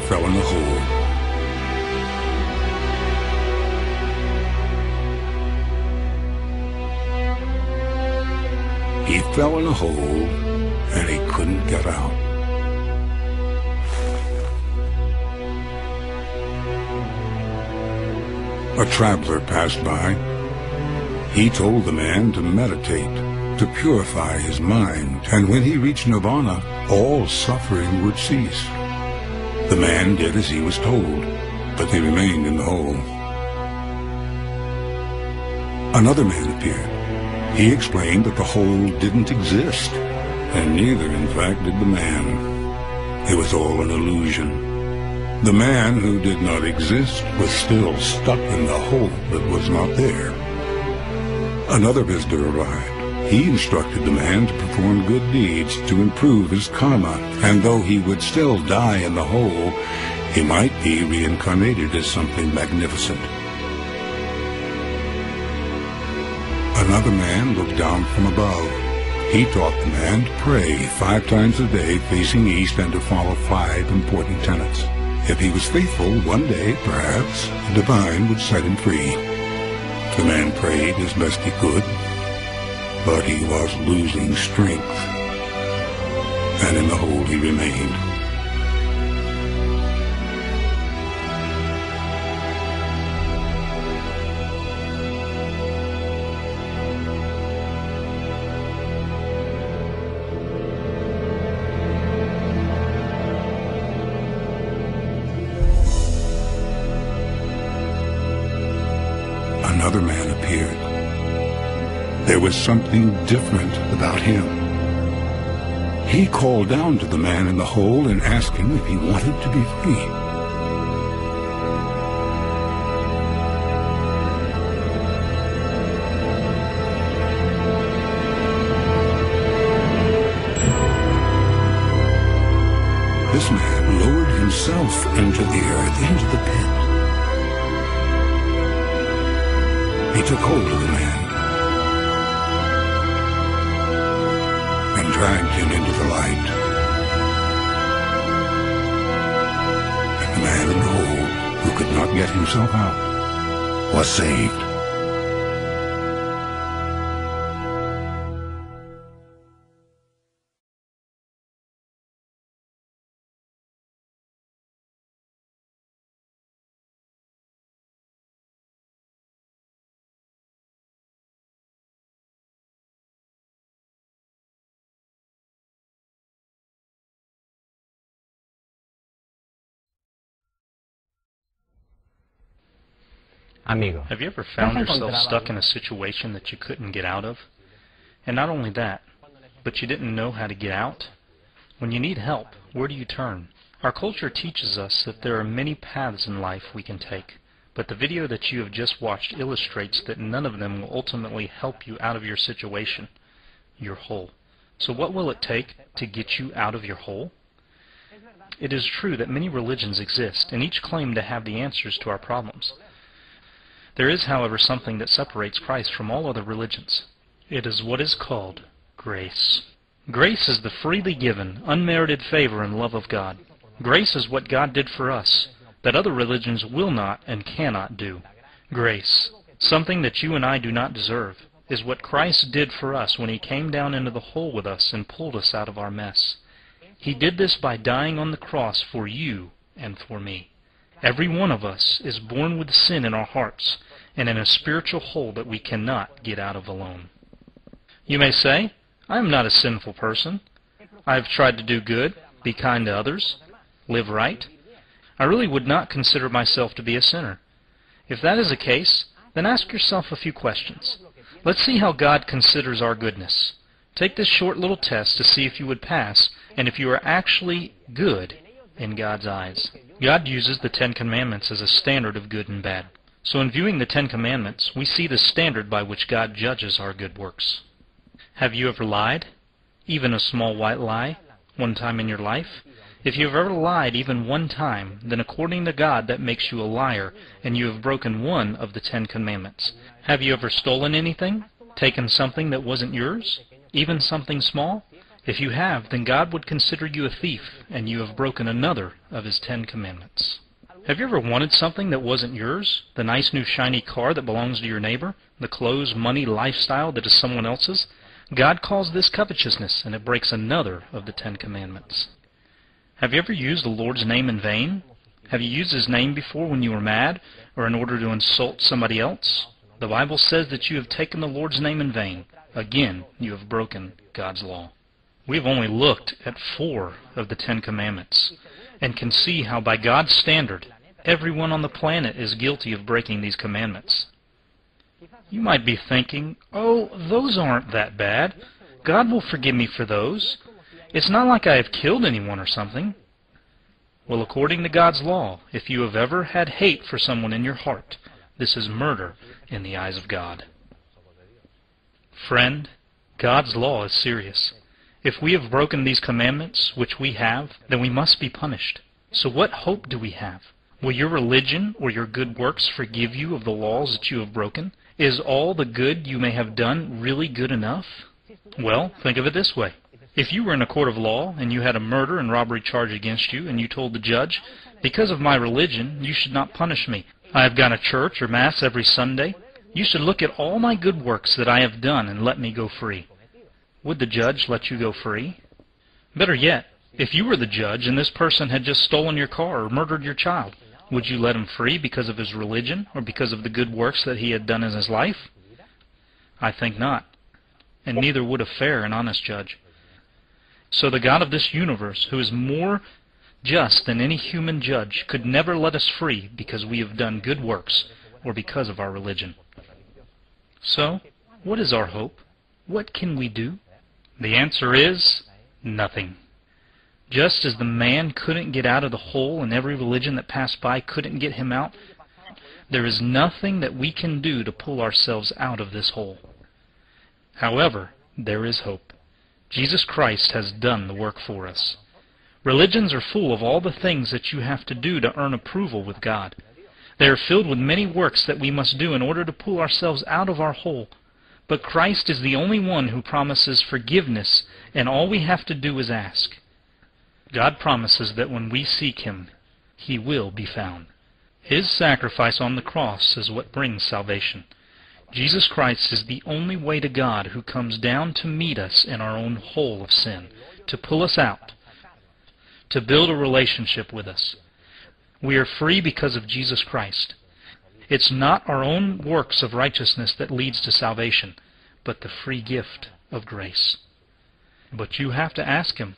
fell in a hole. He fell in a hole, and he couldn't get out. A traveler passed by. He told the man to meditate, to purify his mind, and when he reached nirvana, all suffering would cease. The man did as he was told, but he remained in the hole. Another man appeared. He explained that the hole didn't exist, and neither, in fact, did the man. It was all an illusion. The man who did not exist was still stuck in the hole that was not there. Another visitor arrived. He instructed the man to perform good deeds to improve his karma, and though he would still die in the hole, he might be reincarnated as something magnificent. Another man looked down from above. He taught the man to pray 5 times a day facing east and to follow 5 important tenets. If he was faithful, one day, perhaps, the divine would set him free. The man prayed as best he could, but he was losing strength, and in the hole he remained. Another man appeared. There was something different about him. He called down to the man in the hole and asked him if he wanted to be free. This man lowered himself into the earth, into the pit. He took hold of the man and dragged him into the light. And the man in the hole, who could not get himself out, was saved. Have you ever found yourself stuck in a situation that you couldn't get out of? And not only that, but you didn't know how to get out? When you need help, where do you turn? Our culture teaches us that there are many paths in life we can take, but the video that you have just watched illustrates that none of them will ultimately help you out of your situation, your hole. So what will it take to get you out of your hole? It is true that many religions exist, and each claim to have the answers to our problems. There is, however, something that separates Christ from all other religions. It is what is called grace. Grace is the freely given, unmerited favor and love of God. Grace is what God did for us, that other religions will not and cannot do. Grace, something that you and I do not deserve, is what Christ did for us when He came down into the hole with us and pulled us out of our mess. He did this by dying on the cross for you and for me. Every one of us is born with sin in our hearts and in a spiritual hole that we cannot get out of alone. You may say, I am not a sinful person. I have tried to do good, be kind to others, live right. I really would not consider myself to be a sinner. If that is the case, then ask yourself a few questions. Let's see how God considers our goodness. Take this short little test to see if you would pass and if you are actually good in God's eyes. God uses the 10 Commandments as a standard of good and bad. So in viewing the 10 Commandments, we see the standard by which God judges our good works. Have you ever lied? Even a small white lie? One time in your life? If you have ever lied even one time, then according to God that makes you a liar, and you have broken one of the 10 Commandments. Have you ever stolen anything? Taken something that wasn't yours? Even something small? If you have, then God would consider you a thief, and you have broken another of His 10 Commandments. Have you ever wanted something that wasn't yours? The nice new shiny car that belongs to your neighbor? The clothes, money, lifestyle that is someone else's? God calls this covetousness, and it breaks another of the 10 Commandments. Have you ever used the Lord's name in vain? Have you used His name before when you were mad, or in order to insult somebody else? The Bible says that you have taken the Lord's name in vain. Again, you have broken God's law. We have only looked at 4 of the 10 Commandments, and can see how by God's standard, everyone on the planet is guilty of breaking these commandments. You might be thinking, oh, those aren't that bad. God will forgive me for those. It's not like I have killed anyone or something. Well, according to God's law, if you have ever had hate for someone in your heart, this is murder in the eyes of God. Friend, God's law is serious. If we have broken these commandments, which we have, then we must be punished. So what hope do we have? Will your religion or your good works forgive you of the laws that you have broken? Is all the good you may have done really good enough? Well, think of it this way. If you were in a court of law and you had a murder and robbery charge against you, and you told the judge, because of my religion, you should not punish me. I have gone to church or Mass every Sunday. You should look at all my good works that I have done and let me go free. Would the judge let you go free? Better yet, if you were the judge and this person had just stolen your car or murdered your child, would you let him free because of his religion or because of the good works that he had done in his life? I think not. And neither would a fair and honest judge. So the God of this universe, who is more just than any human judge, could never let us free because we have done good works or because of our religion. So, what is our hope? What can we do? The answer is nothing. Just as the man couldn't get out of the hole and every religion that passed by couldn't get him out, there is nothing that we can do to pull ourselves out of this hole. However, there is hope. Jesus Christ has done the work for us. Religions are full of all the things that you have to do to earn approval with God. They are filled with many works that we must do in order to pull ourselves out of our hole. But Christ is the only one who promises forgiveness, and all we have to do is ask. God promises that when we seek Him, He will be found. His sacrifice on the cross is what brings salvation. Jesus Christ is the only way to God who comes down to meet us in our own hole of sin, to pull us out, to build a relationship with us. We are free because of Jesus Christ. It's not our own works of righteousness that leads to salvation, but the free gift of grace. But you have to ask Him.